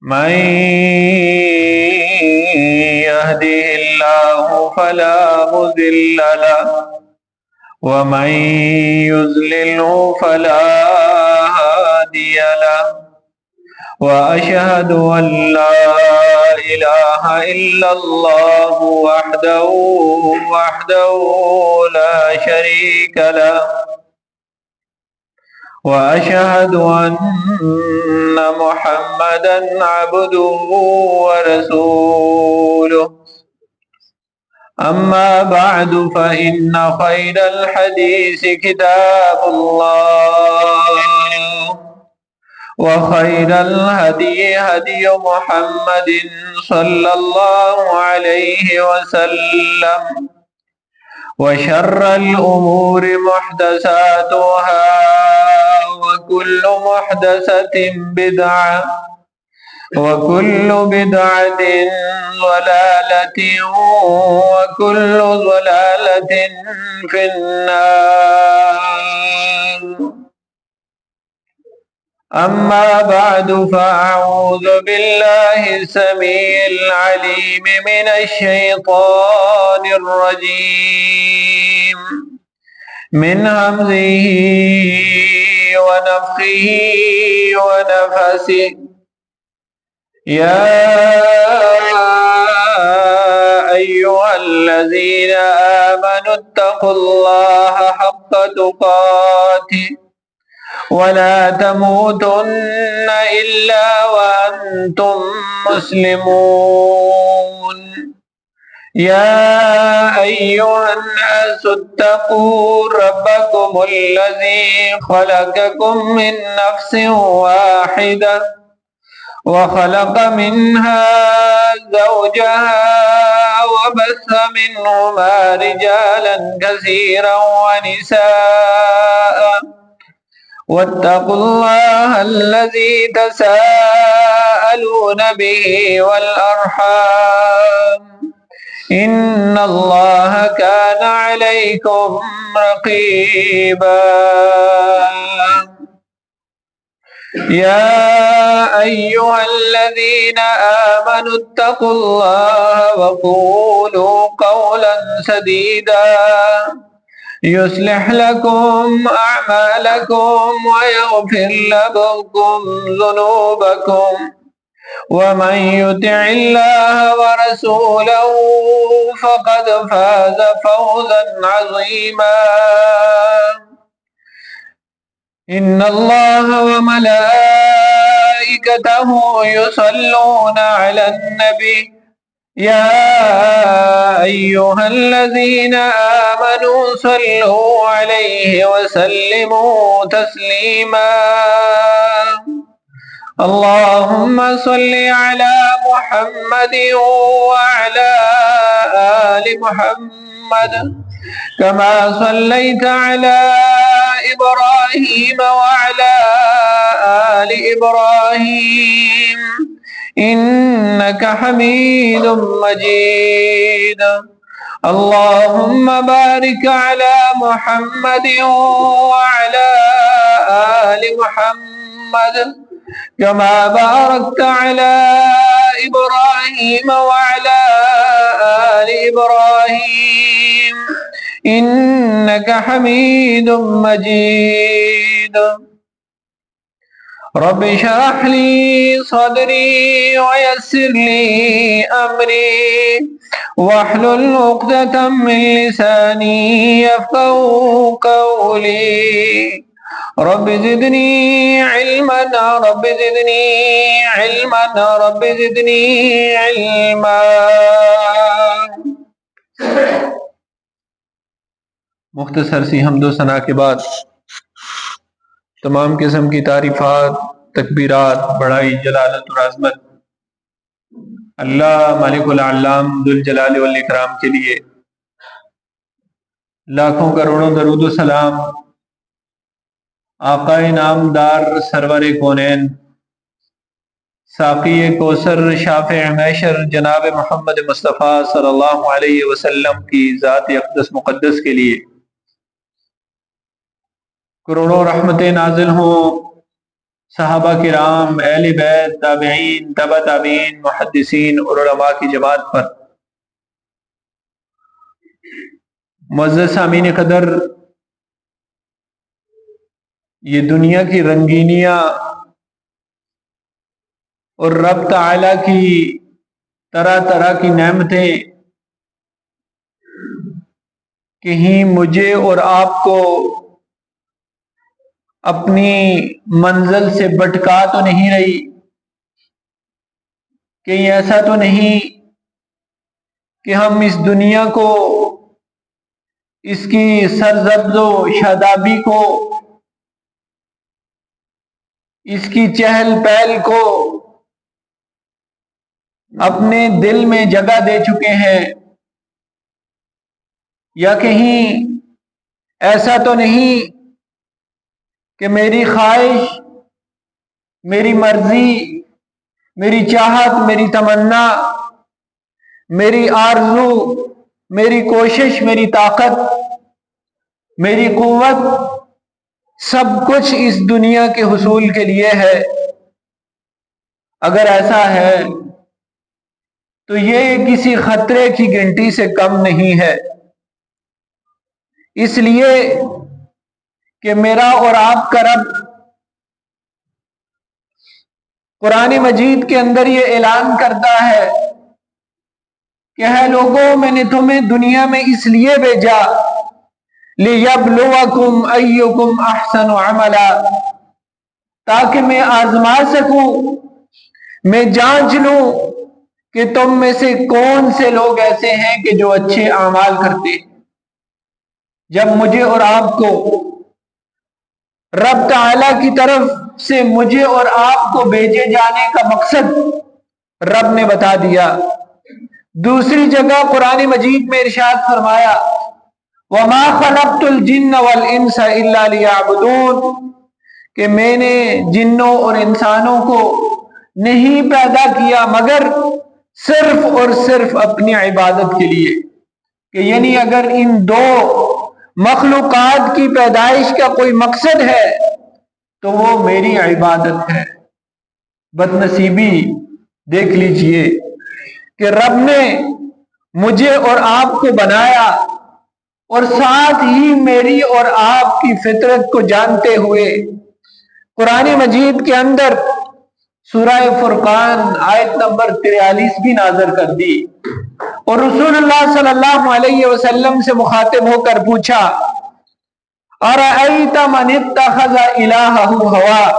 من يهده الله فلا مضل له ومن يضلله فلا هادي له وأشهد أن لا إله إلا الله وحده لا شريك له وأشهد أن محمدا عبده ورسوله أما بعد فإن خير الحديث كتاب الله وخير الهدي هدي محمد صلى الله عليه وسلم وشر الأمور محدثاتها وكل محدثة بدعة وكل بدعة ضلالة وكل ضلالة في النار. أما بعد فأعوذ بالله السميع العليم من الشيطان الرجيم من همزه ونفخه ونفسه. يا أيها الذين آمنوا اتقوا الله حق تقاته ولا تموتن إلا وأنتم مسلمون. يا أيها الناس اتقوا ربكم الذي خلقكم من نفس واحدة وخلق منها زوجها وبث منهما رجالا كثيرا ونساء واتقوا الله الذي تساءلون به والأرحام إن الله كان عليكم رقيبا. يا أيها الذين آمنوا اتقوا الله وقولوا قولا سديدا يصلح لكم أعمالكم ويغفر لكم ذنوبكم ومن يطع الله ورسوله فقد فاز فوزا عظيما. إن الله وملائكته يصلون على النبي يا أيها الذين آمنوا صلوا عليه وسلموا تسليما. اللهم صل على محمد وعلى آل محمد كما صليت على إبراهيم وعلى آل إبراهيم إنك حميد مجيد. اللهم بارك على محمد وعلى آل محمد كما باركت على إبراهيم وعلى آل إبراهيم إنك حميد مجيد. رب اشرح لي صدري ويسر لي أمري واحلل عقدة من لساني يفقهوا قولي. رب زدني علما رب زدني علما رب زدني علما. مختصر سی حمد و ثنا کے بعد تمام قسم کی تعریفات تکبیرات بڑائی جلالت اور عظمت اللہ مالک العلام ذوالجلال والاکرام کے لیے لاکھوں کروڑوں درود و سلام آقا نامدار سرور کونین ساقی کوثر شافع محشر جناب محمد مصطفیٰ صلی اللہ علیہ وسلم کی ذات اقدس مقدس کے لیے کروڑوں رحمتیں نازل ہوں، صحابہ کرام، اہل بیت، تابعین، تبع تابعین، محدثین اور علماء کی جماعت پر۔ معزز سامعین قدر، یہ دنیا کی رنگینیاں اور رب تعالی کی طرح طرح کی نعمتیں کہیں مجھے اور آپ کو اپنی منزل سے بھٹکا تو نہیں رہی؟ کہیں ایسا تو نہیں کہ ہم اس دنیا کو، اس کی سرزبز و شادابی کو، اس کی چہل پہل کو اپنے دل میں جگہ دے چکے ہیں؟ یا کہیں ایسا تو نہیں کہ میری خواہش، میری مرضی، میری چاہت، میری تمنا، میری آرزو، میری کوشش، میری طاقت، میری قوت، سب کچھ اس دنیا کے حصول کے لیے ہے؟ اگر ایسا ہے تو یہ کسی خطرے کی گھنٹی سے کم نہیں ہے، اس لیے کہ میرا اور آپ کا رب قرآن مجید کے اندر یہ اعلان کرتا ہے کہ ہے لوگوں، میں نے تمہیں دنیا میں اس لیے بھیجا لِيَبْلُوَكُمْ أَيُّكُمْ أَحْسَنُ عَمَلًا، تاکہ میں آزما سکوں، میں جانچ لوں کہ تم میں سے کون سے لوگ ایسے ہیں کہ جو اچھے اعمال کرتے ہیں۔ جب مجھے اور آپ کو رب تعالی کی طرف سے مجھے اور آپ کو بھیجے جانے کا مقصد رب نے بتا دیا۔ دوسری جگہ قرآن مجید میں ارشاد فرمایا وَمَا خَلَقْتُ الْجِنَّ وَالْإِنسَ إِلَّا لِيَعْبُدُونَ، کہ میں نے جنوں اور انسانوں کو نہیں پیدا کیا مگر صرف اور صرف اپنی عبادت کے لیے، کہ یعنی اگر ان دو مخلوقات کی پیدائش کا کوئی مقصد ہے تو وہ میری عبادت ہے۔ بدنصیبی دیکھ لیجئے کہ رب نے مجھے اور آپ کو بنایا اور ساتھ ہی میری اور آپ کی فطرت کو جانتے ہوئے قرآن مجید کے اندر سورہ فرقان آیت نمبر 43 بھی نازل کر دی اور رسول اللہ صلی اللہ علیہ وسلم سے مخاطب ہو کر پوچھا أَرَأَيْتَ مَنِ اتَّخَذَ إِلَٰهَهُ هَوَاهُ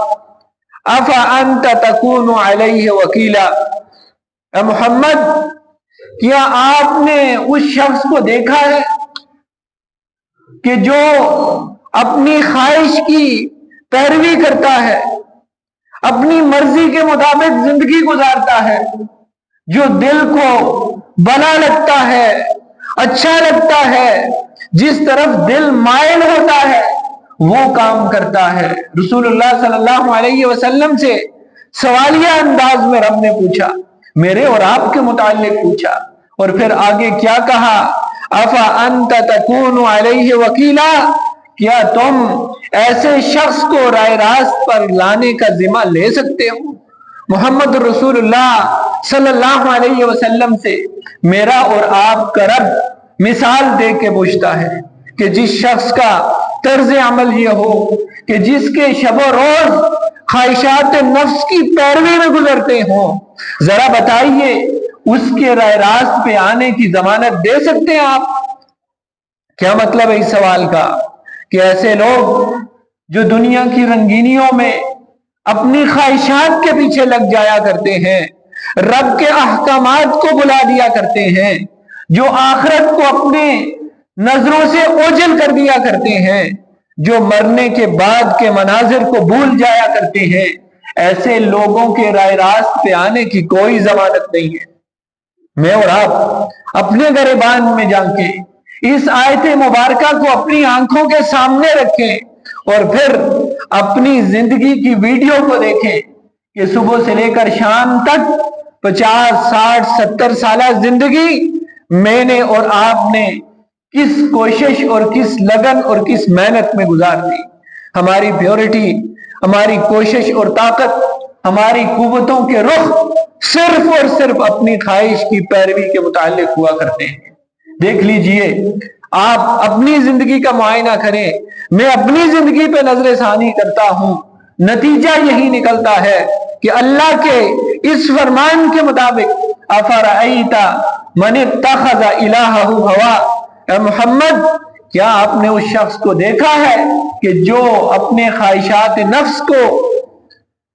أَفَأَنْتَ تَكُونُ عَلَيْهِ وَكِيلًا، اے محمد، کیا آپ نے اس شخص کو دیکھا ہے کہ جو اپنی خواہش کی پیروی کرتا ہے، اپنی مرضی کے مطابق زندگی گزارتا ہے، جو دل کو بھلا لگتا ہے، اچھا لگتا ہے، جس طرف دل مائل ہوتا ہے وہ کام کرتا ہے؟ رسول اللہ صلی اللہ علیہ وسلم سے سوالیہ انداز میں رب نے پوچھا، میرے اور آپ کے متعلق پوچھا، اور پھر آگے کیا کہا أَفَأَنْتَ تَكُونُ عَلَيْهِ وَكِيلًا، کیا تم ایسے شخص کو راہ راست پر لانے کا ذمہ لے سکتے ہو؟ محمد رسول اللہ صلی اللہ علیہ وسلم سے میرا اور آپ کا رب مثال دے کے پوچھتا ہے کہ جس شخص کا طرز عمل یہ ہو کہ جس کے شب و روز خواہشات نفس کی پیروی میں گزرتے ہوں، ذرا بتائیے اس کے راہ راست پہ آنے کی ضمانت دے سکتے ہیں آپ؟ کیا مطلب ہے اس سوال کا؟ کہ ایسے لوگ جو دنیا کی رنگینیوں میں اپنی خواہشات کے پیچھے لگ جایا کرتے ہیں، رب کے احکامات کو بلا دیا کرتے ہیں، جو آخرت کو اپنے نظروں سے اوجھل کر دیا کرتے ہیں، جو مرنے کے بعد کے مناظر کو بھول جایا کرتے ہیں، ایسے لوگوں کے راہ راست پہ آنے کی کوئی ضمانت نہیں ہے۔ میں اور آپ اپنے گریبان میں جا کے اس آیت مبارکہ کو اپنی آنکھوں کے سامنے رکھیں اور پھر اپنی زندگی کی ویڈیو کو دیکھیں کہ صبح سے لے کر شام تک 50، 60، 70 سالہ زندگی میں نے اور آپ نے کس کوشش اور کس لگن اور کس محنت میں گزار دی۔ ہماری پیورٹی، ہماری کوشش اور طاقت، ہماری قوتوں کے رخ صرف اور صرف اپنی خواہش کی پیروی کے متعلق ہوا کرتے ہیں۔ دیکھ لیجئے، آپ اپنی زندگی کا معائنہ کریں، میں اپنی زندگی پہ نظر ثانی کرتا ہوں، نتیجہ یہی نکلتا ہے کہ اللہ کے اس فرمان کے مطابق افرأیت من اتخذ الہہ ہوا، اے محمد کیا آپ نے اس شخص کو دیکھا ہے کہ جو اپنے خواہشات نفس کو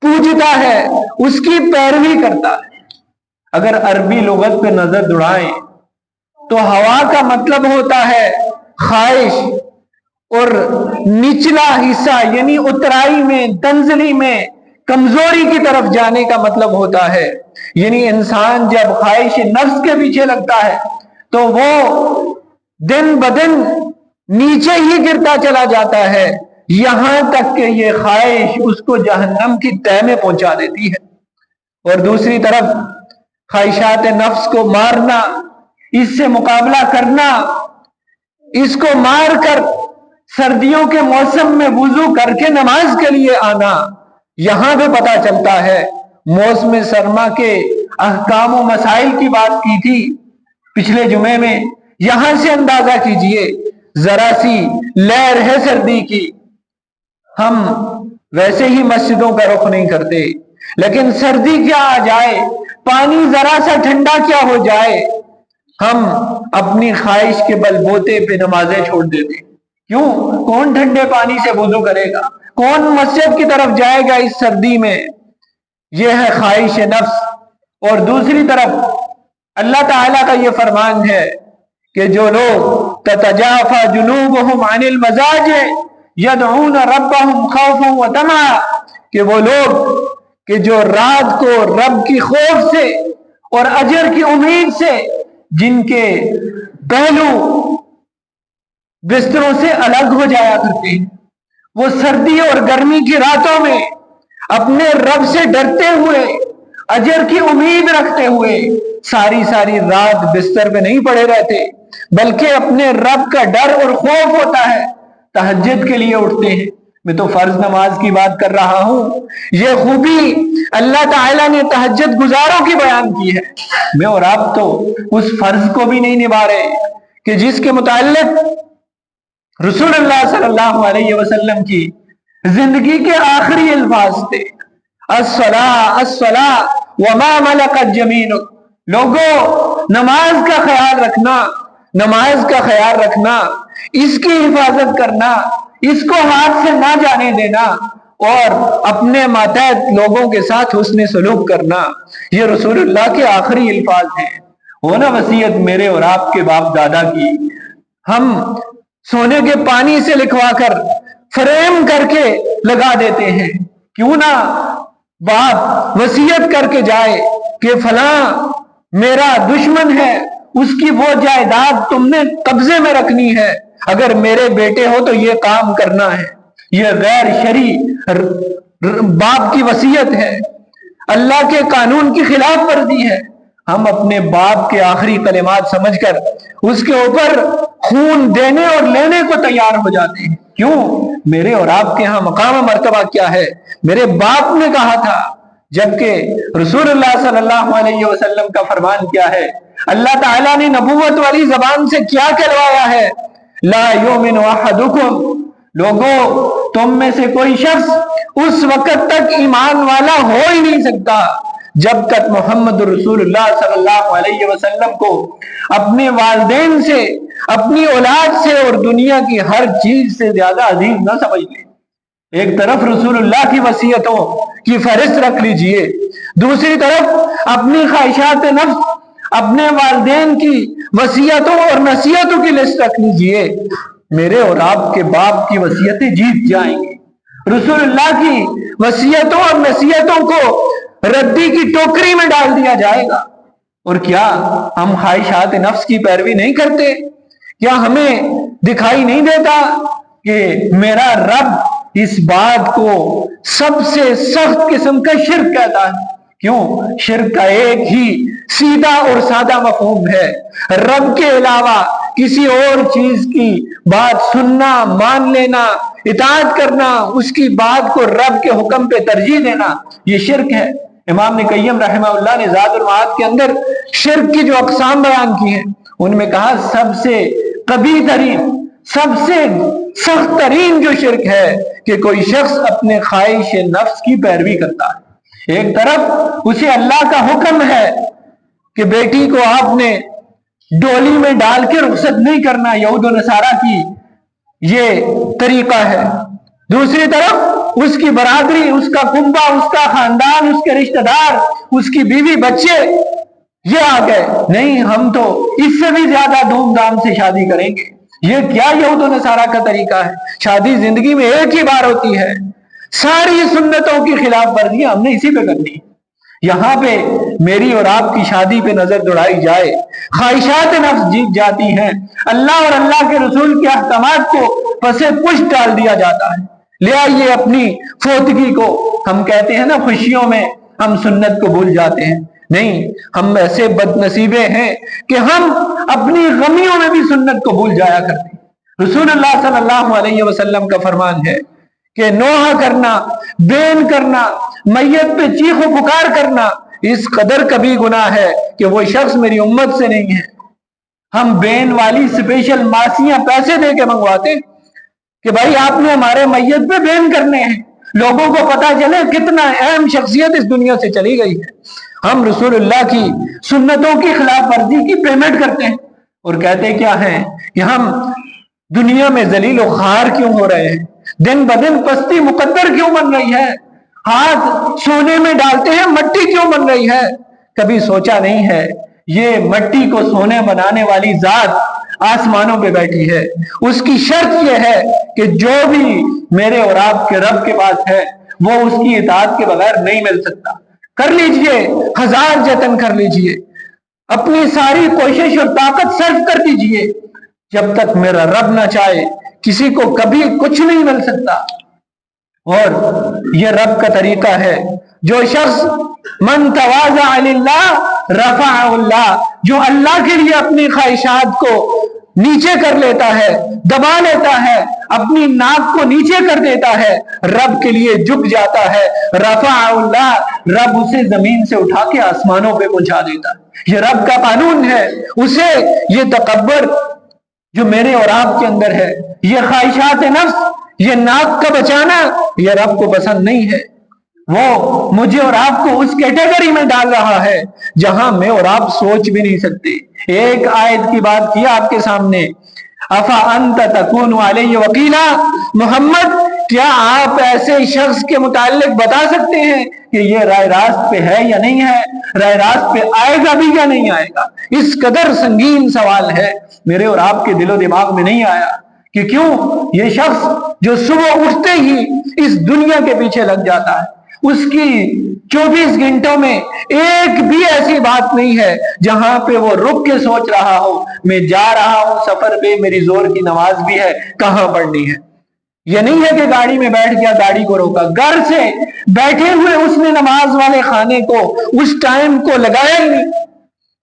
پوجتا ہے، اس کی پیروی کرتا ہے۔ اگر عربی لغت پہ نظر دوڑائیں تو ہوا کا مطلب ہوتا ہے خواہش، اور نچلا حصہ یعنی اترائی میں، تنزلی میں کمزوری کی طرف جانے کا مطلب ہوتا ہے۔ یعنی انسان جب خواہش نفس کے پیچھے لگتا ہے تو وہ دن بدن نیچے ہی گرتا چلا جاتا ہے، یہاں تک کہ یہ خواہش اس کو جہنم کی تہہ میں پہنچا دیتی ہے۔ اور دوسری طرف خواہشات نفس کو مارنا، اس سے مقابلہ کرنا، اس کو مار کر سردیوں کے موسم میں وضو کر کے نماز کے لیے آنا، یہاں پہ پتہ چلتا ہے۔ موسم سرما کے احکام و مسائل کی بات کی تھی پچھلے جمعے میں، یہاں سے اندازہ کیجئے، ذرا سی لہر ہے سردی کی، ہم ویسے ہی مسجدوں کا رخ نہیں کرتے، لیکن سردی کیا آ جائے، پانی ذرا سا ٹھنڈا کیا ہو جائے، ہم اپنی خواہش کے بل بوتے پہ نمازیں چھوڑ دیتے۔ کیوں؟ کون ٹھنڈے پانی سے وضو کرے گا؟ کون مسجد کی طرف جائے گا اس سردی میں؟ یہ ہے خواہش نفس۔ اور دوسری طرف اللہ تعالیٰ کا یہ فرمان ہے کہ جو لوگ تتجافى جنوبهم عن المضاجع يدعون ربهم خوفا وطمعا، کہ وہ لوگ کہ جو رات کو رب کی خوف سے اور اجر کی امید سے جن کے پہلو بستروں سے الگ ہو جایا کرتے ہیں، وہ سردی اور گرمی کی راتوں میں اپنے رب سے ڈرتے ہوئے، اجر کی امید رکھتے ہوئے ساری ساری رات بستر پہ نہیں پڑے رہتے، بلکہ اپنے رب کا ڈر اور خوف ہوتا ہے، تہجد کے لیے اٹھتے ہیں۔ میں تو فرض نماز کی بات کر رہا ہوں، یہ خوبی اللہ تعالیٰ نے تہجد گزاروں کی بیان کی ہے۔ میں اور آپ تو اس فرض کو بھی نہیں نبھا رہے کہ جس کے متعلق رسول اللہ صلی اللہ علیہ وسلم کی زندگی کے آخری الفاظ تھے، الصلاۃ الصلاۃ وما ملکت یمینک۔ لوگوں، نماز کا خیال رکھنا، نماز کا خیال رکھنا، اس کی حفاظت کرنا، اس کو ہاتھ سے نہ جانے دینا، اور اپنے ماتحت لوگوں کے ساتھ حسن سلوک کرنا، یہ رسول اللہ کے آخری الفاظ ہیں۔ ہونا وصیت میرے اور آپ کے باپ دادا کی، ہم سونے کے پانی سے لکھوا کر فریم کر کے لگا دیتے ہیں۔ کیوں نہ باپ وصیت کر کے جائے کہ فلاں میرا دشمن ہے، اس کی وہ جائیداد تم نے قبضے میں رکھنی ہے، اگر میرے بیٹے ہو تو یہ کام کرنا ہے۔ یہ غیر شرعی باپ کی وصیت ہے، اللہ کے قانون کی خلاف ورزی ہے۔ ہم اپنے باپ کے آخری کلمات سمجھ کر اس کے اوپر خون دینے اور لینے کو تیار ہو جاتے ہیں۔ کیوں؟ میرے اور آپ کے ہاں مقام و مرتبہ کیا ہے؟ میرے باپ نے کہا تھا، جبکہ رسول اللہ صلی اللہ علیہ وسلم کا فرمان کیا ہے؟ اللہ تعالیٰ نے نبوت والی زبان سے کیا کہلوایا ہے؟ لا یؤمن احدکم، لوگوں تم میں سے کوئی شخص اس وقت تک ایمان والا ہو ہی نہیں سکتا جب تک محمد رسول اللہ صلی اللہ علیہ وسلم کو اپنے والدین سے، اپنی اولاد سے اور دنیا کی ہر چیز سے زیادہ عزیز نہ سمجھ لے۔ ایک طرف رسول اللہ کی وصیتوں کی فہرست رکھ لیجئے، دوسری طرف اپنی خواہشات نفس، اپنے والدین کی وصیتوں اور نصیحتوں کی لسٹ رکھ لیجئے، میرے اور آپ کے باپ کی وصیتیں جیت جائیں گی۔ رسول اللہ کی وصیتوں اور نصیحتوں کو ردی کی ٹوکری میں ڈال دیا جائے گا۔ اور کیا ہم خواہشات نفس کی پیروی نہیں کرتے؟ کیا ہمیں دکھائی نہیں دیتا کہ میرا رب اس بات کو سب سے سخت قسم کا شرک کہتا ہے؟ کیوں؟ شرک کا ایک ہی سیدھا اور سادہ مفہوم ہے، رب کے علاوہ کسی اور چیز کی بات سننا، مان لینا، اطاعت کرنا، اس کی بات کو رب کے حکم پہ ترجیح دینا، یہ شرک ہے۔ امام ابن قیم رحمہ اللہ نے زاد المعاد کے اندر شرک کی جو اقسام بیان کی ہیں ان میں کہا سب سے قبیح ترین، سب سے سخت ترین جو شرک ہے کہ کوئی شخص اپنے خواہش نفس کی پیروی کرتا ہے۔ ایک طرف اسے اللہ کا حکم ہے کہ بیٹی کو آپ نے ڈولی میں ڈال کے رخصت نہیں کرنا، یہود و نصارہ کی یہ طریقہ ہے، دوسری طرف اس کی برادری، اس کا کنبہ، اس کا خاندان، اس کے رشتہ دار، اس کی بیوی بچے یہ آ گئے، نہیں ہم تو اس سے بھی زیادہ دھوم دھام سے شادی کریں گے۔ یہ کیا یہود و نصارہ کا طریقہ ہے؟ شادی زندگی میں ایک ہی بار ہوتی ہے، ساری سنتوں کی خلاف ورزیاں ہم نے اسی پہ کرنی۔ یہاں پہ میری اور آپ کی شادی پہ نظر دوڑائی جائے، خواہشات نفس جیت جاتی ہیں، اللہ اور اللہ کے رسول کے احکامات کو پسے پشت ڈال دیا جاتا ہے۔ لے آئیے اپنی فوتگی کو، ہم کہتے ہیں نا خوشیوں میں ہم سنت کو بھول جاتے ہیں، نہیں، ہم ایسے بد نصیبے ہیں کہ ہم اپنی غمیوں میں بھی سنت کو بھول جایا کرتے ہیں۔ رسول اللہ صلی اللہ علیہ وسلم کا فرمان ہے کہ نوحہ کرنا، بین کرنا، میت پہ چیخ و پکار کرنا اس قدر کبھی گناہ ہے کہ وہ شخص میری امت سے نہیں ہے۔ ہم بین والی اسپیشل ماسیاں پیسے دے کے منگواتے کہ بھائی آپ نے ہمارے میت پہ بین کرنے ہیں، لوگوں کو پتا چلے کتنا اہم شخصیت اس دنیا سے چلی گئی ہے۔ ہم رسول اللہ کی سنتوں کی خلاف ورزی کی پیمنٹ کرتے ہیں اور کہتے کیا ہیں کہ ہم دنیا میں ذلیل و خوار کیوں ہو رہے ہیں، دن بدن پستی مقدر کیوں بن رہی ہے، ہاتھ سونے میں ڈالتے ہیں مٹی کیوں بن رہی ہے۔ کبھی سوچا نہیں ہے یہ مٹی کو سونے بنانے والی ذات آسمانوں پہ بیٹھی ہے، اس کی شرط یہ ہے کہ جو بھی میرے اور آپ کے رب کے پاس ہے وہ اس کی اطاعت کے بغیر نہیں مل سکتا۔ کر لیجئے، ہزار جتن کر لیجئے، اپنی ساری کوشش اور طاقت صرف کر دیجئے، جب تک میرا رب نہ چاہے کسی کو کبھی کچھ نہیں مل سکتا۔ اور یہ رب کا طریقہ ہے، جو شخص من تواضع للہ رفع اللہ، جو اللہ کے لیے اپنی خواہشات کو نیچے کر لیتا ہے، دبا لیتا ہے، اپنی ناک کو نیچے کر دیتا ہے، رب کے لیے جھک جاتا ہے، رفع اللہ، رب اسے زمین سے اٹھا کے آسمانوں پہ پہنچا دیتا ہے۔ یہ رب کا قانون ہے۔ اسے یہ تکبر جو میرے اور آپ کے اندر ہے، یہ خواہشات نفس، یہ ناک کا بچانا، یہ رب کو پسند نہیں ہے۔ وہ مجھے اور آپ کو اس کیٹیگری میں ڈال رہا ہے جہاں میں اور آپ سوچ بھی نہیں سکتے۔ ایک آیت کی بات کیا آپ کے سامنے، افا انت تکون علیہ وکیلا، محمد کیا آپ ایسے شخص کے متعلق بتا سکتے ہیں کہ یہ رائے راست پہ ہے یا نہیں ہے، رائے راست پہ آئے گا بھی یا نہیں آئے گا؟ اس قدر سنگین سوال ہے، میرے اور آپ کے دل و دماغ میں نہیں آیا کہ کیوں یہ شخص جو صبح اٹھتے ہی اس دنیا کے پیچھے لگ جاتا ہے، اس کی 24 گھنٹوں میں ایک بھی ایسی بات نہیں ہے جہاں پہ وہ رک کے سوچ رہا ہو میں جا رہا ہوں سفر پہ، میری زور کی نماز بھی ہے، کہاں پڑھنی ہے۔ یہ نہیں ہے کہ گاڑی میں بیٹھ گیا، گاڑی کو روکا، گھر سے بیٹھے ہوئے اس نے نماز والے خانے کو اس ٹائم کو لگایا ہی نہیں،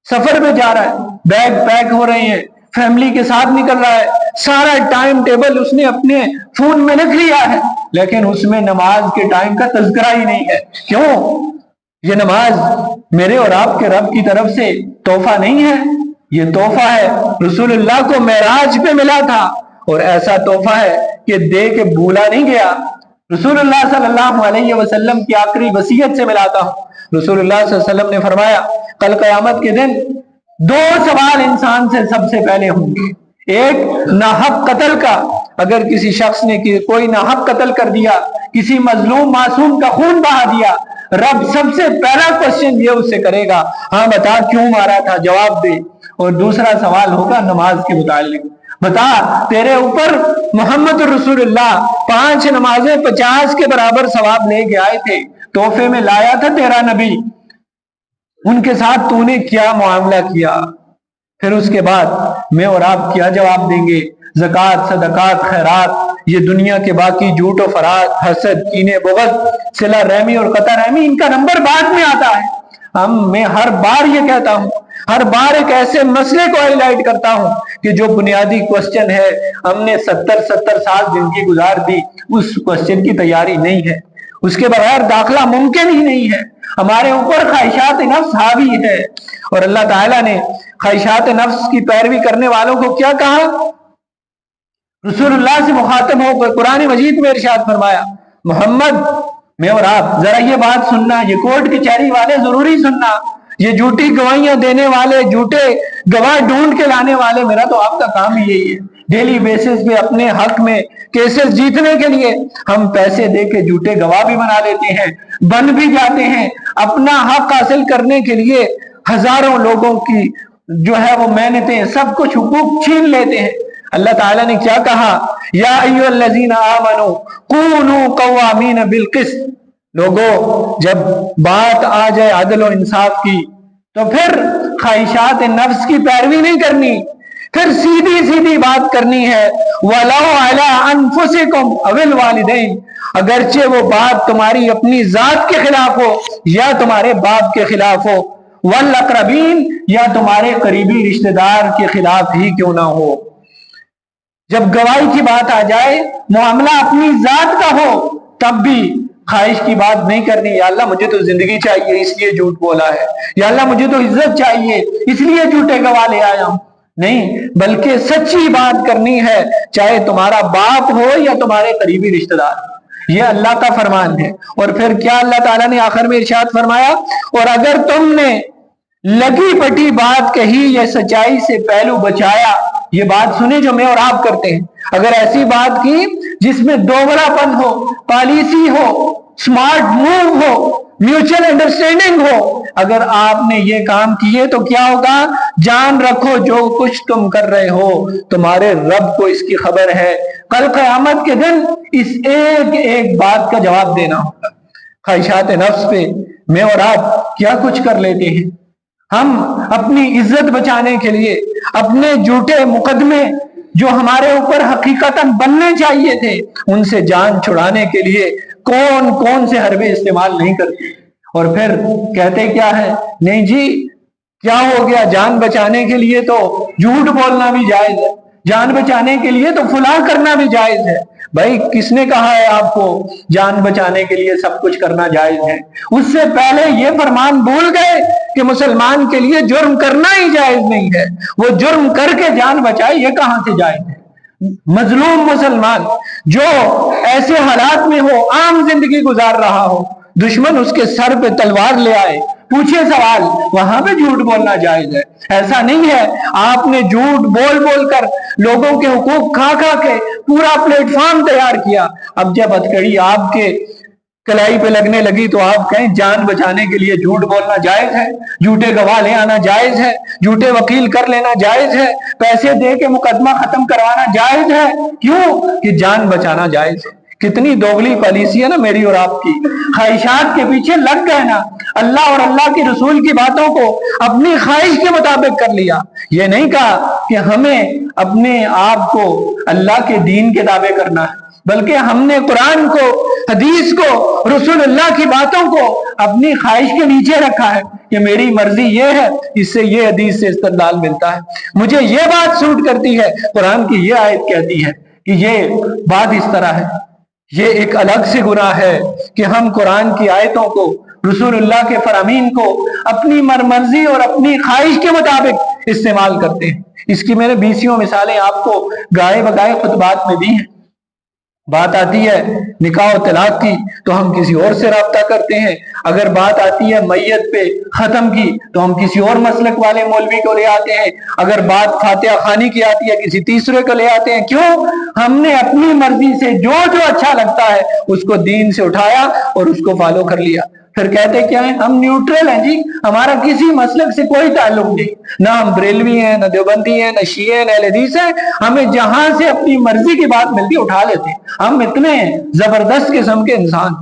سفر پہ جا رہا ہے، بیگ پیک ہو رہے ہیں، فیملی کے ساتھ نکل رہا ہے، سارا ٹائم ٹیبل اس نے اپنے فون میں لکھ لیا ہے، لیکن اس میں نماز کے ٹائم کا تذکرہ ہی نہیں ہے۔ کیوں؟ یہ نماز میرے اور آپ کے رب کی طرف سے تحفہ نہیں ہے، یہ تحفہ ہے رسول اللہ کو معراج پہ ملا تھا، اور ایسا تحفہ ہے کہ دے کے بھولا نہیں گیا۔ رسول اللہ صلی اللہ علیہ وسلم کی آخری وصیت سے ملاتا ہوں، رسول اللہ صلی اللہ علیہ وسلم نے فرمایا کل قیامت کے دن 2 سوال انسان سے سب سے پہلے ہوں گے، ایک ناحق قتل کا، اگر کسی شخص نے کوئی ناحق قتل کر دیا، کسی مظلوم معصوم کا خون بہا دیا، رب سب سے پہلا کوشچن یہ اس سے کرے گا، ہاں بتا کیوں مارا تھا، جواب دے۔ اور دوسرا سوال ہوگا نماز کے متعلق، بتا تیرے اوپر محمد رسول اللہ 5 نمازیں 50 کے برابر ثواب لے کے آئے تھے، تحفے میں لایا تھا تیرا نبی، ان کے ساتھ تو نے کیا معاملہ کیا؟ پھر اس کے بعد میں اور آپ کیا جواب دیں گے؟ زکوٰۃ، صدقات، خیرات، یہ دنیا کے باقی جھوٹ و فرات، حسد، کینے، بغض، صلہ رحمی اور قطع رحمی، ان کا نمبر بعد میں آتا ہے۔ میں ہر بار یہ کہتا ہوں، ہر بار ایک ایسے مسئلے کو ہائی لائٹ کرتا ہوں کہ جو بنیادی کوسچن ہے، ہم نے 70 سال زندگی گزار دی، اس کوسچن کی تیاری نہیں ہے، اس کے بغیر داخلہ ممکن ہی نہیں ہے۔ ہمارے اوپر خواہشات نفس حاوی ہے، اور اللہ تعالیٰ نے خواہشات نفس کی پیروی کرنے والوں کو کیا کہا؟ رسول اللہ سے مخاطب ہو کر قرآن مجید میں ارشاد فرمایا، محمد، میں اور آپ ذرا یہ بات سننا، یہ کورٹ کچہری والے ضروری سننا، یہ جھوٹی گواہیاں دینے والے، جھوٹے گواہ ڈھونڈ کے لانے والے، میرا تو آپ کا کام ہی یہی ہے۔ ڈیلی بیسس پہ اپنے حق میں کیسز جیتنے کے لیے ہم پیسے دے کے جھوٹے گواہ بھی بنا لیتے ہیں، بن بھی جاتے ہیں، اپنا حق حاصل کرنے کے لیے ہزاروں لوگوں کی جو ہے وہ محنتیں، سب کچھ حقوق چھین لیتے ہیں۔ اللہ تعالیٰ نے کیا کہا؟ یا ایھا الذین آمنوا کونوا قوامین بالقسط، لوگوں جب بات آ جائے عدل و انصاف کی تو پھر خواہشات نفس کی پیروی نہیں کرنی، پھر سیدھی سیدھی بات کرنی ہے۔ وَلَوْ عَلَىٰ أَنفُسِكُمْ أَوِ الْوَالِدَيْنِ، اگرچہ وہ بات تمہاری اپنی ذات کے خلاف ہو یا تمہارے باپ کے خلاف ہو، وَالْأَقْرَبِينَ، یا تمہارے قریبی رشتہ دار کے خلاف ہی کیوں نہ ہو۔ جب گواہی کی بات آ جائے، معاملہ اپنی ذات کا ہو، تب بھی خواہش کی بات نہیں کرنی۔ یا اللہ مجھے تو زندگی چاہیے اس لیے جھوٹ بولا ہے، یا اللہ مجھے تو عزت چاہیے اس لیے جھوٹے گواہ لے آیا ہوں، نہیں، بلکہ سچی بات کرنی ہے، چاہے تمہارا باپ ہو یا تمہارے قریبی رشتہ دار۔ یہ اللہ کا فرمان ہے۔ اور پھر کیا اللہ تعالیٰ نے آخر میں ارشاد فرمایا، اور اگر تم نے لگی پٹی بات کہی یا سچائی سے پہلو بچایا، یہ بات سنیں جو میں اور آپ کرتے ہیں، اگر ایسی بات کی جس میں دوغلا پن ہو، پالیسی ہو، سمارٹ موو ہو، میوچل انڈرسٹینڈنگ ہو، اگر آپ نے یہ کام کیے تو کیا ہوگا؟ جان رکھو جو کچھ تم کر رہے ہو تمہارے رب کو اس کی خبر ہے، کل قیامت کے دن اس ایک ایک بات کا جواب دینا ہوگا۔ خواہشات نفس پہ میں اور آپ کیا کچھ کر لیتے ہیں۔ ہم اپنی عزت بچانے کے لیے اپنے جھوٹے مقدمے جو ہمارے اوپر حقیقتاً بننے چاہیے تھے، ان سے جان چھڑانے کے لیے کون کون سے حربے استعمال نہیں کرتے، اور پھر کہتے کیا ہے؟ نہیں جی کیا ہو گیا، جان بچانے کے لیے تو جھوٹ بولنا بھی جائز ہے، جان بچانے کے لیے تو فلاں کرنا بھی جائز ہے۔ بھائی کس نے کہا ہے آپ کو جان بچانے کے لیے سب کچھ کرنا جائز ہے؟ اس سے پہلے یہ فرمان بھول گئے کہ مسلمان کے لیے جرم کرنا ہی جائز نہیں ہے، وہ جرم کر کے جان بچائے یہ کہاں سے جائز ہے؟ مظلوم مسلمان جو ایسے حالات میں ہو، عام زندگی گزار رہا ہو، دشمن اس کے سر پہ تلوار لے آئے، پوچھے سوال، وہاں پہ جھوٹ بولنا جائز ہے؟ ایسا نہیں ہے۔ آپ نے جھوٹ بول بول کر لوگوں کے حقوق کھا کھا کے پورا پلیٹ فارم تیار کیا، اب جب ہتھکڑی آپ کے کلائی پہ لگنے لگی تو آپ کہیں جان بچانے کے لیے جھوٹ بولنا جائز ہے، جھوٹے گواہ لے آنا جائز ہے، جھوٹے وکیل کر لینا جائز ہے، پیسے دے کے مقدمہ ختم کروانا جائز ہے، کیوں کہ جان بچانا جائز ہے۔ کتنی دوغلی پالیسی ہے نا میری اور آپ کی، خواہشات کے پیچھے لگ گئے نا، اللہ اور اللہ کے رسول کی باتوں کو اپنی خواہش کے مطابق کر لیا۔ یہ نہیں کہا کہ ہمیں اپنے آپ کو اللہ کے دین کے تابع کرنا ہے، بلکہ ہم نے قرآن کو، حدیث کو، رسول اللہ کی باتوں کو اپنی خواہش کے نیچے رکھا ہے کہ میری مرضی یہ ہے، اس سے یہ حدیث سے استدلال ملتا ہے، مجھے یہ بات سوٹ کرتی ہے، قرآن کی یہ آیت کہتی ہے کہ یہ بات اس طرح ہے۔ یہ ایک الگ سے گناہ ہے کہ ہم قرآن کی آیتوں کو، رسول اللہ کے فرامین کو اپنی مرضی اور اپنی خواہش کے مطابق استعمال کرتے ہیں۔ اس کی میں نے 20 مثالیں آپ کو گائے بگائے خطبات میں دی ہیں۔ بات آتی ہے نکاح و طلاق کی تو ہم کسی اور سے رابطہ کرتے ہیں، اگر بات آتی ہے میت پہ ختم کی تو ہم کسی اور مسلک والے مولوی کو لے آتے ہیں، اگر بات فاتحہ خوانی کی آتی ہے کسی تیسرے کو لے آتے ہیں۔ کیوں؟ ہم نے اپنی مرضی سے جو اچھا لگتا ہے اس کو دین سے اٹھایا اور اس کو فالو کر لیا۔ پھر کہتے کیا ہیں؟ ہم نیوٹرل ہیں جی، ہمارا کسی مسلک سے کوئی تعلق نہیں، نہ ہم بریلوی ہیں، نہ دیوبندی ہیں، نہ شیعہ ہیں، نہ اہل حدیث ہیں، ہمیں جہاں سے اپنی مرضی کی بات ملتی اٹھا لیتے ہیں، ہم اتنے زبردست قسم کے انسان۔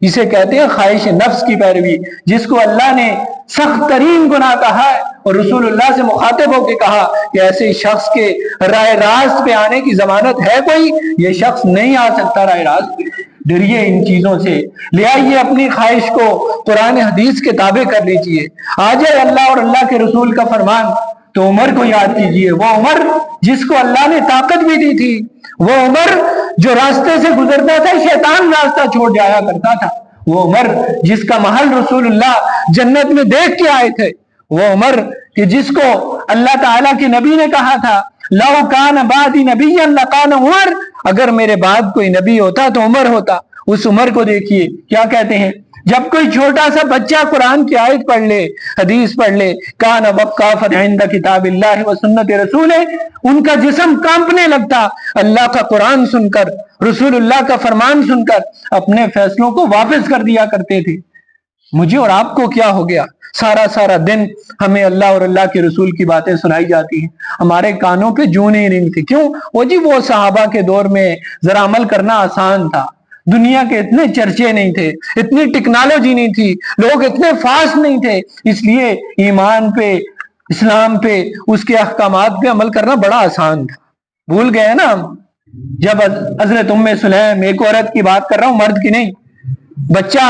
اسے کہتے ہیں خواہش نفس کی پیروی، جس کو اللہ نے سخت ترین گناہ کہا ہے، اور رسول اللہ سے مخاطب ہو کے کہا کہ ایسے شخص کے راہ راست پہ آنے کی ضمانت ہے کوئی؟ یہ شخص نہیں آ سکتا راہ راست پہ۔ ڈریے ان چیزوں سے، لے آئیے اپنی خواہش کو قرآن حدیث کے تابع کر لیجئے، آ جائے اللہ اور اللہ کے رسول کا فرمان تو عمر کو یاد کیجئے، وہ عمر جس کو اللہ نے طاقت بھی دی تھی، وہ عمر جو راستے سے گزرتا تھا شیطان راستہ چھوڑ جایا کرتا تھا، وہ عمر جس کا محل رسول اللہ جنت میں دیکھ کے آئے تھے، وہ عمر کہ جس کو اللہ تعالیٰ کے نبی نے کہا تھا لو کان بعدی نبی لکان عمر، اگر میرے بعد کوئی نبی ہوتا تو عمر ہوتا۔ اس عمر کو دیکھیے کیا کہتے ہیں، جب کوئی چھوٹا سا بچہ قرآن کی آیت پڑھ لے، حدیث پڑھ لے، کان وقافا عند کتاب اللہ و سنت رسول، ان کا جسم کانپنے لگتا اللہ کا قرآن سن کر، رسول اللہ کا فرمان سن کر، اپنے فیصلوں کو واپس کر دیا کرتے تھے۔ مجھے اور آپ کو کیا ہو گیا، سارا دن ہمیں اللہ اور اللہ کے رسول کی باتیں سنائی جاتی ہیں، ہمارے کانوں پہ جوں نہیں رنگتی، کیوں؟ وہ جی وہ صحابہ کے دور میں ذرا عمل کرنا آسان تھا، دنیا کے اتنے چرچے نہیں تھے، اتنی ٹیکنالوجی نہیں تھی، لوگ اتنے فاسٹ نہیں تھے، اس لیے ایمان پہ، اسلام پہ، اس کے احکامات پہ عمل کرنا بڑا آسان تھا۔ بھول گئے نا ہم، جب حضرت ام سلیم، ایک عورت کی بات کر رہا ہوں، مرد کی نہیں، بچہ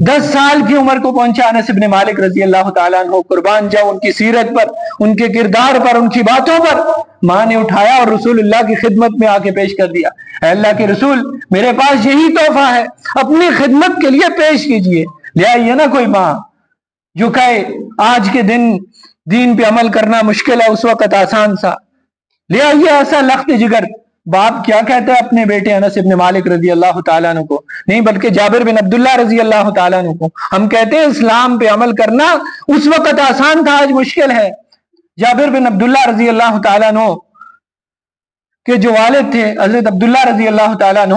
10 سال کی عمر کو پہنچا، انس بن مالک رضی اللہ تعالیٰ عنہ قربان جاؤ ان کی سیرت پر، ان کے کردار پر، ان کی باتوں پر، ماں نے اٹھایا اور رسول اللہ کی خدمت میں آ کے پیش کر دیا، اے اللہ کے رسول میرے پاس یہی تحفہ ہے، اپنی خدمت کے لیے پیش کیجئے۔ لے آئیے نا کوئی ماں جو کہے آج کے دین پہ عمل کرنا مشکل ہے، اس وقت آسان سا، لے آئیے ایسا لخت جگر۔ باپ کیا کہتا ہے اپنے بیٹے انس بن مالک رضی اللہ تعالیٰ عنہ کو، نہیں بلکہ جابر بن عبداللہ رضی اللہ تعالیٰ عنہ کو، ہم کہتے ہیں اسلام پہ عمل کرنا اس وقت آسان تھا، آج مشکل ہے۔ جابر بن عبداللہ رضی اللہ تعالیٰ عنہ کے جو والد تھے حضرت عبداللہ رضی اللہ تعالیٰ عنہ،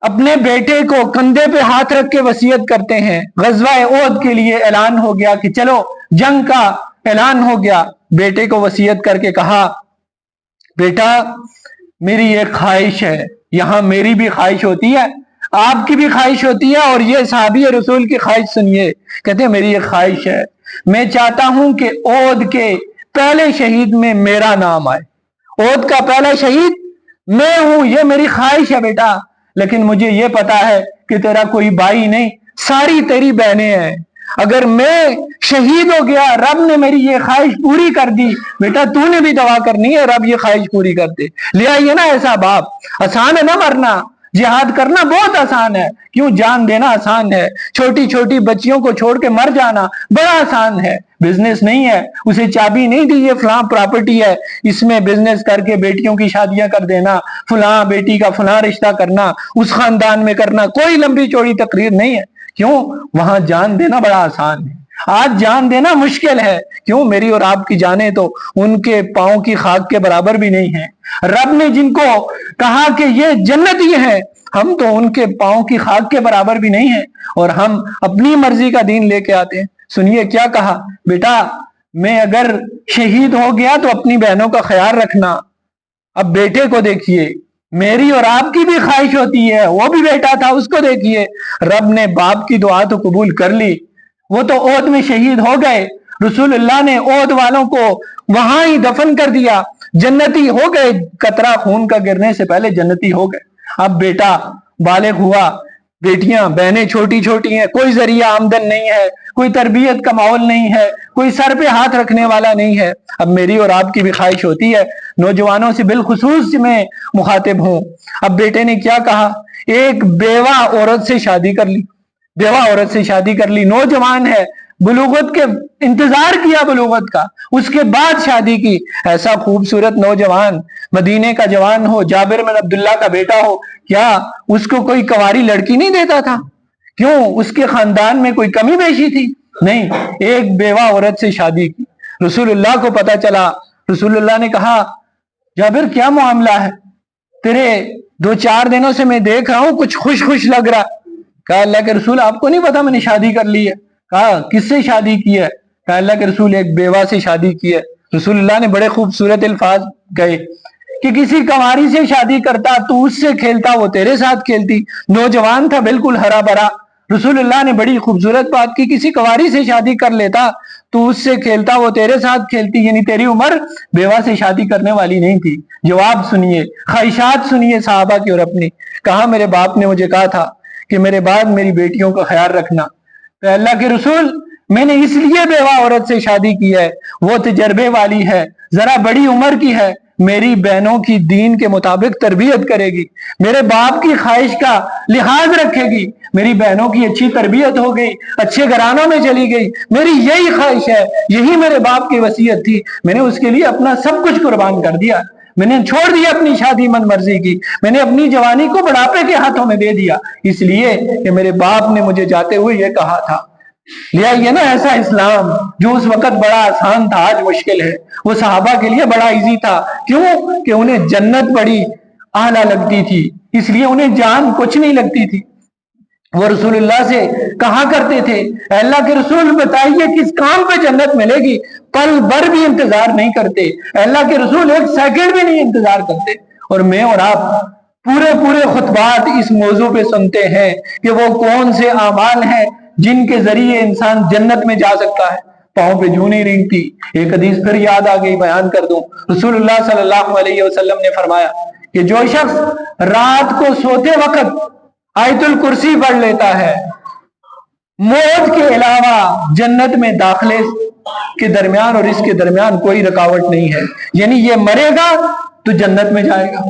اپنے بیٹے کو کندھے پہ ہاتھ رکھ کے وصیت کرتے ہیں، غزوہ احد کے لیے اعلان ہو گیا کہ چلو جنگ کا اعلان ہو گیا، بیٹے کو وصیت کر کے کہا بیٹا میری ایک خواہش ہے، یہاں میری بھی خواہش ہوتی ہے، آپ کی بھی خواہش ہوتی ہے، اور یہ صحابی رسول کی خواہش سنیے، کہتے ہیں میری ایک خواہش ہے، میں چاہتا ہوں کہ احد کے پہلے شہید میں میرا نام آئے، احد کا پہلا شہید میں ہوں، یہ میری خواہش ہے بیٹا، لیکن مجھے یہ پتا ہے کہ تیرا کوئی بھائی نہیں، ساری تیری بہنیں ہیں، اگر میں شہید ہو گیا رب نے میری یہ خواہش پوری کر دی، بیٹا تو نے بھی دعا کرنی ہے رب یہ خواہش پوری کر دے۔ لے آئیے نا ایسا باپ، آسان ہے نا مرنا، جہاد کرنا بہت آسان ہے، کیوں؟ جان دینا آسان ہے، چھوٹی چھوٹی بچیوں کو چھوڑ کے مر جانا بڑا آسان ہے، بزنس نہیں ہے، اسے چابی نہیں دی یہ فلاں پراپرٹی ہے، اس میں بزنس کر کے بیٹیوں کی شادیاں کر دینا، فلاں بیٹی کا فلاں رشتہ کرنا، اس خاندان میں کرنا، کوئی لمبی چوڑی تقریر نہیں ہے، کیوں؟ وہاں جان دینا بڑا آسان ہے، آج جان دینا مشکل ہے، کیوں؟ میری اور آپ کی جانیں تو ان کے پاؤں کی خاک کے برابر بھی نہیں ہیں، رب نے جن کو کہا کہ یہ جنتی ہیں، ہم تو ان کے پاؤں کی خاک کے برابر بھی نہیں ہیں، اور ہم اپنی مرضی کا دین لے کے آتے ہیں۔ سنیے کیا کہا، بیٹا میں اگر شہید ہو گیا تو اپنی بہنوں کا خیال رکھنا۔ اب بیٹے کو دیکھیے، میری اور آپ کی بھی خواہش ہوتی ہے، وہ بھی بیٹا تھا، اس کو دیکھیے، رب نے باپ کی دعا تو قبول کر لی، وہ تو احد میں شہید ہو گئے، رسول اللہ نے احد والوں کو وہاں ہی دفن کر دیا، جنتی ہو گئے، قطرہ خون کا گرنے سے پہلے جنتی ہو گئے۔ اب بیٹا بالغ ہوا، بیٹیاں بہنیں چھوٹی چھوٹی ہیں، کوئی ذریعہ آمدن نہیں ہے، کوئی تربیت کا ماحول نہیں ہے، کوئی سر پہ ہاتھ رکھنے والا نہیں ہے۔ اب میری اور آپ کی بھی خواہش ہوتی ہے، نوجوانوں سے بالخصوص میں مخاطب ہوں، اب بیٹے نے کیا کہا، ایک بیوہ عورت سے شادی کر لی، بیوہ عورت سے شادی کر لی، نوجوان ہے، بلوغت کے انتظار کیا بلوغت کا، اس کے بعد شادی کی، ایسا خوبصورت نوجوان، مدینے کا جوان ہو، جابر بن عبداللہ کا بیٹا ہو، کیا اس کو کوئی کنواری لڑکی نہیں دیتا تھا؟ کیوں؟ اس کے خاندان میں کوئی کمی بیشی تھی؟ نہیں، ایک بیوہ عورت سے شادی کی۔ رسول اللہ کو پتا چلا، رسول اللہ نے کہا جابر کیا معاملہ ہے، تیرے 2-4 دنوں سے میں دیکھ رہا ہوں کچھ خوش لگ رہا۔ کہا اللہ کے رسول آپ کو نہیں پتا میں نے شادی کر لی ہے؟ کہا کس سے شادی کی ہے؟ کہا اللہ کے رسول ایک بیوہ سے شادی کی ہے۔ رسول اللہ نے بڑے خوبصورت الفاظ کہے کہ کسی کنواری سے شادی کرتا تو اس سے کھیلتا وہ تیرے ساتھ کھیلتی، نوجوان تھا بالکل ہرا بھرا، رسول اللہ نے بڑی خوبصورت بات کی، کسی کنواری سے شادی کر لیتا تو اس سے کھیلتا، وہ تیرے ساتھ کھیلتی، یعنی تیری عمر بیوہ سے شادی کرنے والی نہیں تھی۔ جواب سنیے، خواہشات سنیے صحابہ کی اور اپنی۔ کہا میرے باپ نے مجھے کہا تھا کہ میرے بعد میری بیٹیوں کا خیال رکھنا، تو اللہ کے رسول میں نے اس لیے بیوہ عورت سے شادی کی ہے، وہ تجربے والی ہے، ذرا بڑی عمر کی ہے، میری بہنوں کی دین کے مطابق تربیت کرے گی، میرے باپ کی خواہش کا لحاظ رکھے گی، میری بہنوں کی اچھی تربیت ہو گئی، اچھے گھرانوں میں چلی گئی، میری یہی خواہش ہے، یہی میرے باپ کی وصیت تھی، میں نے اس کے لیے اپنا سب کچھ قربان کر دیا، میں نے چھوڑ دیا اپنی شادی من مرضی کی، میں نے اپنی جوانی کو بڑھاپے کے ہاتھوں میں دے دیا، اس لیے کہ میرے باپ نے مجھے جاتے ہوئے یہ کہا تھا۔ لیا یہ نا ایسا اسلام جو اس وقت بڑا آسان تھا، آج مشکل ہے، وہ صحابہ کے لیے بڑا ایزی تھا۔ کیوں؟ کہ انہیں جنت بڑی اعلیٰ لگتی تھی، اس لیے انہیں جان کچھ نہیں لگتی تھی۔ وہ رسول اللہ سے کہا کرتے تھے اے اللہ کے رسول بتائیے کس کام پہ جنت ملے گی، پل بھر بھی انتظار نہیں کرتے، اے اللہ کے رسول ایک سیکنڈ بھی نہیں انتظار کرتے۔ اور میں اور آپ پورے خطبات اس موضوع پہ سنتے ہیں کہ وہ کون سے اعمال ہیں جن کے ذریعے انسان جنت میں جا سکتا ہے، پاؤں پہ جوں نہیں رینگتی۔ ایک حدیث پھر یاد آ گئی، بیان کر دوں۔ رسول اللہ صلی اللہ علیہ وسلم نے فرمایا کہ جو شخص رات کو سوتے وقت آیت الکرسی پڑھ لیتا ہے، موت کے علاوہ جنت میں داخلے کے درمیان اور اس کے درمیان کوئی رکاوٹ نہیں ہے، یعنی یہ مرے گا تو جنت میں جائے گا۔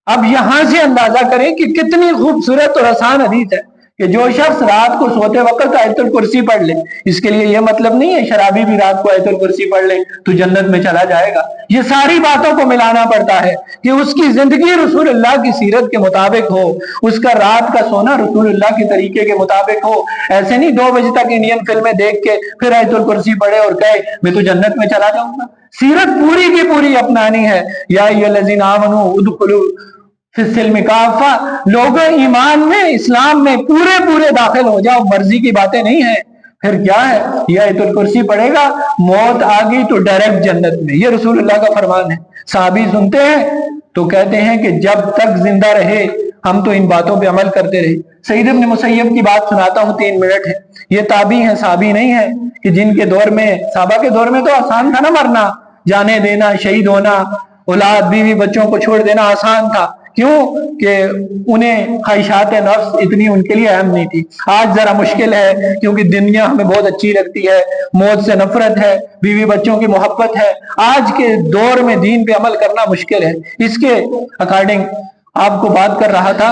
اب یہاں سے اندازہ کریں کہ کتنی خوبصورت اور آسان حدیث ہے کہ جو شخص رات کو سوتے وقت آیت الکرسی پڑھ لے، اس کے لیے یہ مطلب نہیں ہے شرابی بھی رات کو آیت الکرسی پڑھ لے تو جنت میں چلا جائے گا۔ یہ ساری باتوں کو ملانا پڑتا ہے کہ اس کی زندگی رسول اللہ کی سیرت کے مطابق ہو، اس کا رات کا سونا رسول اللہ کے طریقے کے مطابق ہو۔ ایسے نہیں 2 بجے تک انڈین فلمیں دیکھ کے پھر آیت الکرسی پڑھے اور کہے میں تو جنت میں چلا جاؤں گا۔ سیرت پوری کی پوری اپنانی ہے۔ یا ایھا الذین آمنوا ادخلوا فی السلم کافہ، لوگ ایمان میں، اسلام میں پورے داخل ہو جاؤ، مرضی کی باتیں نہیں ہیں۔ پھر کیا ہے؟ یہ آیت الکرسی پڑھے گا، موت آ گئی تو ڈائریکٹ جنت میں۔ یہ رسول اللہ کا فرمان ہے۔ صحابی سنتے ہیں تو کہتے ہیں کہ جب تک زندہ رہے ہم تو ان باتوں پہ عمل کرتے رہے۔ سعید ابن مسیب کی بات سناتا ہوں، 3 منٹ ہے۔ یہ تابعی ہیں، صحابی نہیں ہے، کہ جن کے دور میں، صحابہ کے دور میں تو آسان تھا نا مرنا، جانے دینا، شہید ہونا، اولاد بیوی بچوں کو چھوڑ دینا آسان تھا۔ کیوں؟ کہ انہیں خواہشات نفس اتنی ان کے لیے اہم نہیں تھی۔ آج ذرا مشکل ہے کیونکہ دنیا ہمیں بہت اچھی لگتی ہے، موت سے نفرت ہے، بیوی بچوں کی محبت ہے، آج کے دور میں دین پہ عمل کرنا مشکل ہے۔ اس کے اکارڈنگ آپ کو بات کر رہا تھا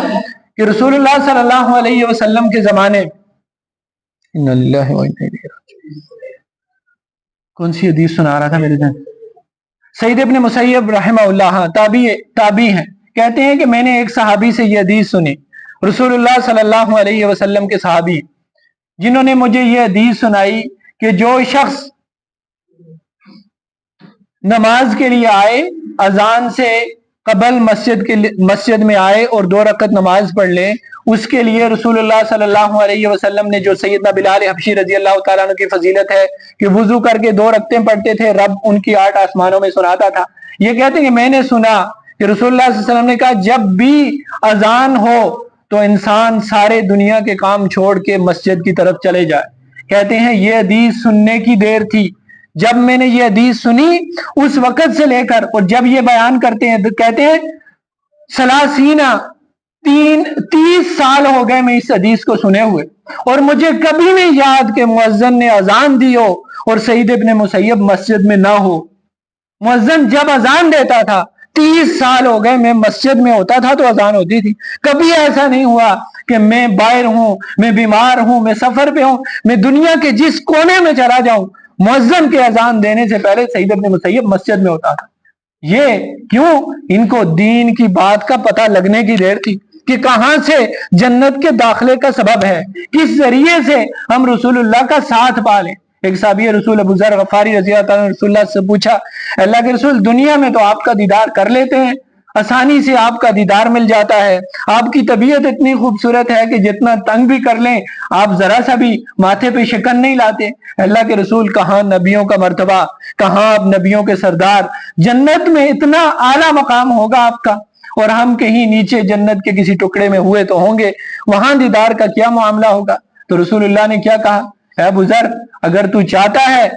کہ رسول اللہ صلی اللہ علیہ وسلم کے زمانے، کون سی حدیث سنا رہا تھا میرے ذہن، سعید ابن مسیب رحمہ اللہ تابعی ہیں، کہتے ہیں کہ میں نے ایک صحابی سے یہ حدیث سنی، رسول اللہ صلی اللہ علیہ وسلم کے صحابی جنہوں نے مجھے یہ حدیث سنائی کہ جو شخص نماز کے لیے آئے، اذان سے قبل مسجد میں آئے اور 2 رکعت نماز پڑھ لے، اس کے لیے رسول اللہ صلی اللہ علیہ وسلم نے جو سیدنا بلال حبشی رضی اللہ تعالیٰ عنہ کی فضیلت ہے کہ وضو کر کے 2 رکعتیں پڑھتے تھے، رب ان کی 8 آسمانوں میں سناتا تھا۔ یہ کہتے ہیں کہ میں نے سنا کہ رسول اللہ صلی اللہ علیہ وسلم نے کہا جب بھی اذان ہو تو انسان سارے دنیا کے کام چھوڑ کے مسجد کی طرف چلے جائے۔ کہتے ہیں یہ حدیث سننے کی دیر تھی، جب میں نے یہ حدیث سنی اس وقت سے لے کر، اور جب یہ بیان کرتے ہیں کہتے ہیں 30 سال ہو گئے میں اس حدیث کو سنے ہوئے، اور مجھے کبھی نہیں یاد کہ مؤذن نے اذان دی ہو اور سعید ابن مسیب مسجد میں نہ ہو۔ مؤذن جب اذان دیتا تھا، 30 سال ہو گئے میں مسجد میں ہوتا تھا تو اذان ہوتی تھی، کبھی ایسا نہیں ہوا کہ میں باہر ہوں، میں بیمار ہوں، میں سفر پہ ہوں، میں دنیا کے جس کونے میں چلا جاؤں، مؤذن کے اذان دینے سے پہلے سعید ابن مسیب مسجد میں ہوتا تھا۔ یہ کیوں؟ ان کو دین کی بات کا پتہ لگنے کی دیر تھی کہ کہاں سے جنت کے داخلے کا سبب ہے، کس ذریعے سے ہم رسول اللہ کا ساتھ پالیں۔ ایک صحابی رسول ابو ذر غفاری رضی اللہ عنہ رسول اللہ سے پوچھا اللہ کے رسول دنیا میں تو آپ کا دیدار کر لیتے ہیں، آسانی سے آپ کا دیدار مل جاتا ہے، آپ کی طبیعت اتنی خوبصورت ہے کہ جتنا تنگ بھی کر لیں آپ ذرا سا بھی ماتھے پہ شکن نہیں لاتے۔ اللہ کے رسول کہاں نبیوں کا مرتبہ، کہاں آپ نبیوں کے سردار، جنت میں اتنا اعلیٰ مقام ہوگا آپ کا، اور ہم کہیں نیچے جنت کے کسی ٹکڑے میں ہوئے تو ہوں گے، وہاں دیدار کا کیا معاملہ ہوگا۔ تو رسول اللہ نے کیا کہا؟ اے ابو ذر، اگر تو چاہتا ہے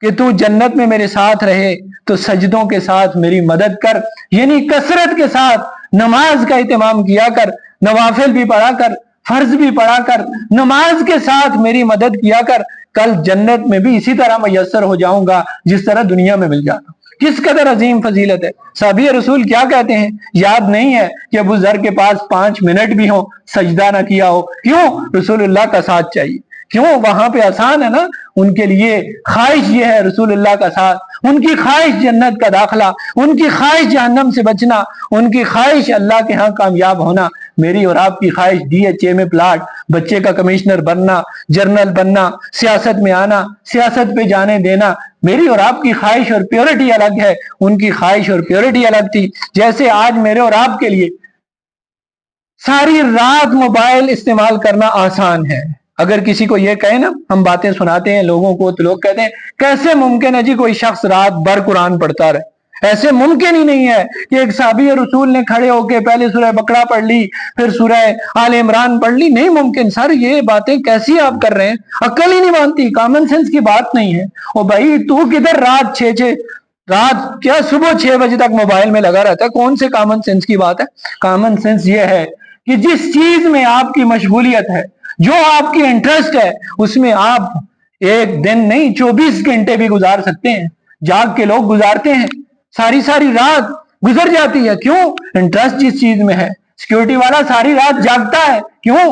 کہ تو جنت میں میرے ساتھ رہے تو سجدوں کے ساتھ میری مدد کر، یعنی کثرت کے ساتھ نماز کا اہتمام کیا کر، نوافل بھی پڑھا کر، فرض بھی پڑھا کر، نماز کے ساتھ میری مدد کیا کر، کل جنت میں بھی اسی طرح میسر ہو جاؤں گا جس طرح دنیا میں مل جاتا ہوں۔ کس قدر عظیم فضیلت ہے۔ صحابی رسول کیا کہتے ہیں؟ یاد نہیں ہے کہ ابو ذر کے پاس 5 منٹ بھی ہو سجدہ نہ کیا ہو؟ کیوں؟ رسول اللہ کا ساتھ چاہیے۔ کیوں؟ وہاں پہ آسان ہے نا۔ ان کے لیے خواہش یہ ہے رسول اللہ کا ساتھ، ان کی خواہش جنت کا داخلہ، ان کی خواہش جہنم سے بچنا، ان کی خواہش اللہ کے ہاں کامیاب ہونا۔ میری اور آپ کی خواہش DHA میں پلاٹ، بچے کا کمشنر بننا، جرنل بننا، سیاست میں آنا، سیاست پہ جانے دینا۔ میری اور آپ کی خواہش اور پیورٹی الگ ہے، ان کی خواہش اور پیورٹی الگ تھی۔ جیسے آج میرے اور آپ کے لیے ساری رات موبائل استعمال کرنا آسان ہے۔ اگر کسی کو یہ کہے نا، ہم باتیں سناتے ہیں لوگوں کو، تو لوگ کہتے ہیں کیسے ممکن ہے جی کوئی شخص رات بھر قرآن پڑھتا رہے؟ ایسے ممکن ہی نہیں ہے کہ ایک صحابی رسول نے کھڑے ہو کے پہلے سورہ بقرہ پڑھ لی، پھر سورہ آل عمران پڑھ لی۔ نہیں ممکن۔ سر یہ باتیں کیسی آپ کر رہے ہیں؟ عقل ہی نہیں مانتی، کامن سینس کی بات نہیں ہے۔ او بھائی تو کدھر رات کیا صبح 6 بجے تک موبائل میں لگا رہتا ہے؟ کون سے کامن سینس کی بات ہے؟ کامن سینس یہ ہے کہ جس چیز میں آپ کی مشغولیت ہے، جو آپ کی انٹرسٹ ہے، اس میں آپ ایک دن نہیں 24 گھنٹے بھی گزار سکتے ہیں۔ جاگ کے لوگ گزارتے ہیں، ساری رات گزر جاتی ہے۔ کیوں؟ انٹرسٹ جس چیز میں ہے۔ سیکیورٹی والا ساری رات جاگتا ہے، کیوں؟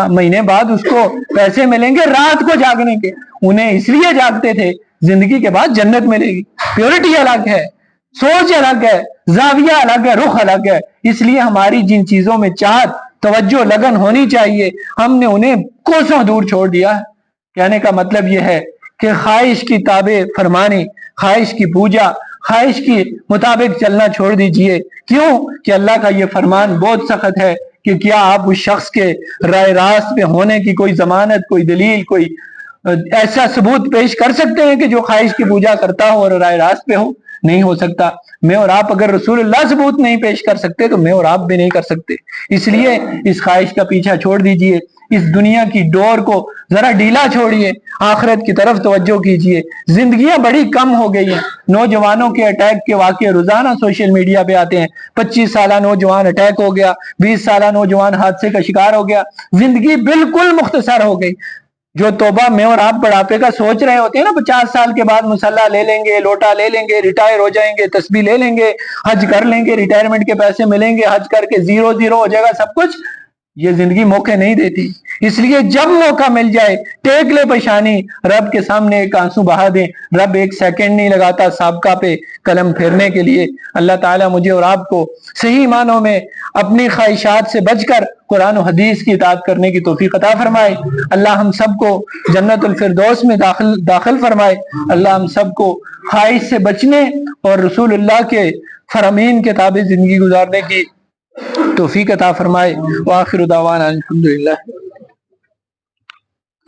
مہینے بعد اس کو پیسے ملیں گے رات کو جاگنے کے۔ انہیں اس لیے جاگتے تھے زندگی کے بعد جنت ملے گی۔ پیورٹی الگ ہے، سوچ الگ ہے، زاویہ الگ ہے، رخ الگ ہے۔ اس لیے ہماری جن چیزوں میں چاہت، توجہ، لگن ہونی چاہیے، ہم نے انہیں کوسوں دور چھوڑ دیا ہے۔ کہنے کا مطلب یہ ہے کہ خواہش کی تابع فرمانی، خواہش کی پوجا، خواہش کی مطابق چلنا چھوڑ دیجئے۔ کیوں؟ کہ اللہ کا یہ فرمان بہت سخت ہے کہ کیا آپ اس شخص کے رائے راست پہ ہونے کی کوئی ضمانت، کوئی دلیل، کوئی ایسا ثبوت پیش کر سکتے ہیں کہ جو خواہش کی پوجا کرتا ہو اور رائے راست پہ ہو؟ نہیں ہو سکتا۔ میں اور آپ اگر رسول اللہ ثبوت نہیں پیش کر سکتے تو میں اور آپ بھی نہیں کر سکتے۔ اس لیے اس خواہش کا پیچھا چھوڑ دیجئے، اس دنیا کی ڈور کو ذرا ڈھیلا چھوڑیے، آخرت کی طرف توجہ کیجئے۔ زندگیاں بڑی کم ہو گئی ہیں۔ نوجوانوں کے اٹیک کے واقعے روزانہ سوشل میڈیا پہ آتے ہیں۔ 25 سالہ نوجوان اٹیک ہو گیا، 20 سالہ نوجوان حادثے کا شکار ہو گیا۔ زندگی بالکل مختصر ہو گئی۔ جو توبہ میں اور آپ بڑھاپے کا سوچ رہے ہوتے ہیں نا، 50 سال کے بعد مسلح لے لیں گے، لوٹا لے لیں گے، ریٹائر ہو جائیں گے، تسبیح لے لیں گے، حج کر لیں گے، ریٹائرمنٹ کے پیسے ملیں گے، حج کر کے زیرو ہو جائے گا سب کچھ۔ یہ زندگی موقع نہیں دیتی۔ اس لیے جب موقع مل جائے ٹیک لے پیشانی، رب کے سامنے ایک آنسو بہا دیں۔ رب ایک سیکنڈ نہیں لگاتا سابقہ پہ قلم پھیرنے کے لیے۔ اللہ تعالیٰ مجھے اور آپ کو صحیح معنوں میں اپنی خواہشات سے بچ کر قرآن و حدیث کی اطاعت کرنے کی توفیق عطا فرمائے۔ اللہ ہم سب کو جنت الفردوس میں داخل فرمائے۔ اللہ ہم سب کو خواہش سے بچنے اور رسول اللہ کے فرامین کے تابع زندگی گزارنے کی توفیق عطا فرمائے۔ وآخر دعوانا الحمدللہ۔